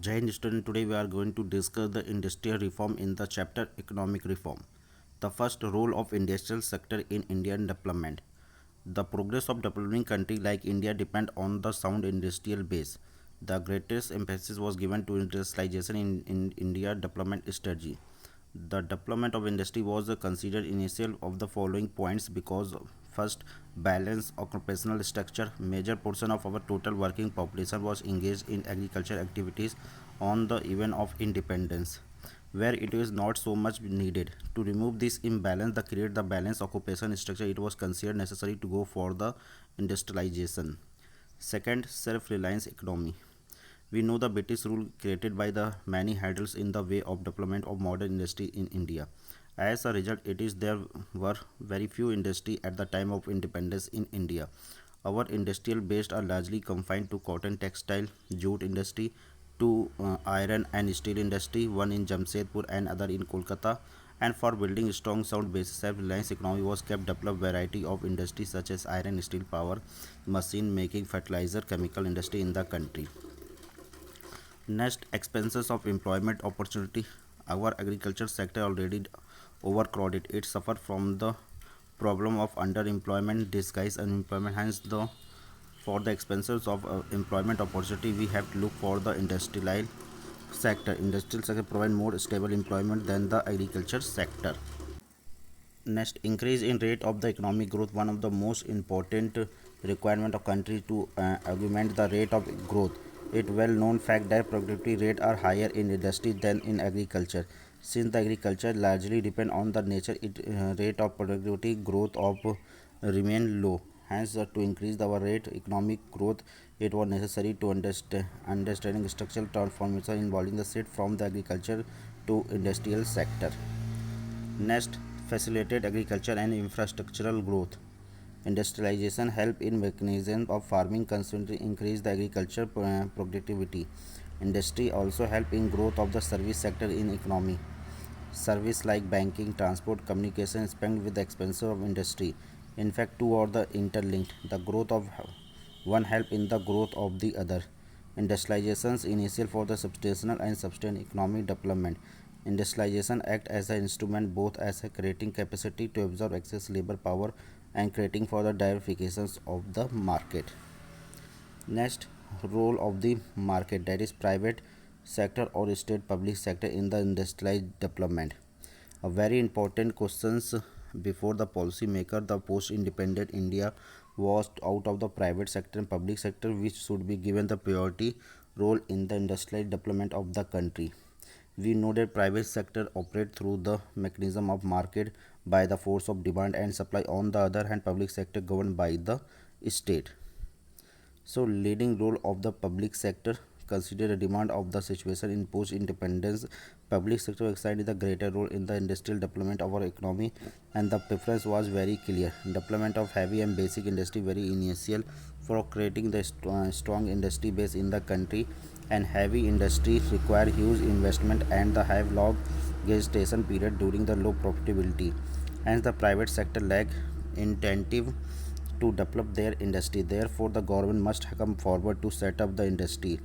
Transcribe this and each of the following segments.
Jai Hind student, today we are going to discuss the industrial reform in the chapter economic reform. The first role of industrial sector in Indian development. The progress of developing country like India depend on the sound industrial base. The greatest emphasis was given to industrialization in India development strategy. The development of industry was considered initial of the following points because first, balance occupational structure. Major portion of our total working population was engaged in agriculture activities on the even of independence, where it is not so much needed. To remove this imbalance, the create the balance occupation structure, it was considered necessary to go for the industrialization. Second, self-reliance economy. We know the British rule created by the many hurdles in the way of development of modern industry in India. As a result, it is there were very few industry at the time of independence in India. Our industrial base are largely confined to cotton, textile, jute industry, to iron and steel industry, one in Jamshedpur and other in Kolkata. And for building strong sound basis, self-reliance economy was kept developed variety of industries such as iron, steel, power, machine making, fertilizer, chemical industry in the country. Next, expenses of employment opportunity. Our agriculture sector already overcrowded. It suffered from the problem of underemployment, disguised unemployment. Hence, the for the expenses of employment opportunity, we have to look for the industrial sector. Industrial sector provide more stable employment than the agriculture sector. Next, increase in rate of the economic growth. One of the most important requirement of country to augment the rate of growth. It well known fact that productivity rate are higher in industry than in agriculture. Since the agriculture largely depend on the nature, it rate of productivity growth of remain low. Hence, to increase our rate economic growth, it was necessary to understanding structural transformation involving the shift from the agriculture to industrial sector. Next, facilitate agriculture and infrastructural growth. Industrialization help in mechanism of farming constantly increase the agriculture productivity. Industry also help in growth of the service sector in economy. Service like banking, transport, communication spend with the expense of industry. In fact, two are the interlinked. The growth of one help in the growth of the other. Industrialization is initial for the substantial and sustained economic development. Industrialization act as an instrument both as a creating capacity to absorb excess labor power and creating for the diversifications of the market. Next, role of the market, that is private sector or state public sector in the industrialized development. A very important questions before the policy maker, the post independent India was out of the private sector and public sector which should be given the priority role in the industrial development of the country. We know that private sector operate through the mechanism of market by the force of demand and supply. On the other hand, public sector governed by the state. So, leading role of the public sector, consider the demand of the situation in post-independence. Public sector exercised the greater role in the industrial development of our economy, and the preference was very clear. Development of heavy and basic industry very initial for creating the strong industry base in the country, and heavy industry require huge investment and the have long gestation period during the low profitability. Hence, the private sector lack incentive to develop their industry. Therefore, the government must come forward to set up the industry.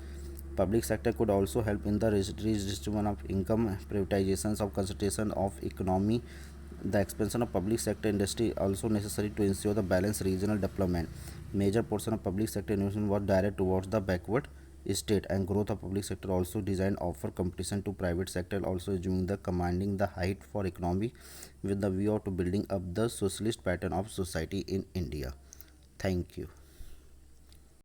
Public sector could also help in the redistribution of income, privatizations of concentration of economy. The expansion of public sector industry also necessary to ensure the balanced regional development. Major portion of public sector investment was direct towards the backward state, and growth of public sector also designed offer competition to private sector, also assuming the commanding the height for economy with the view to building up the socialist pattern of society in India. Thank you.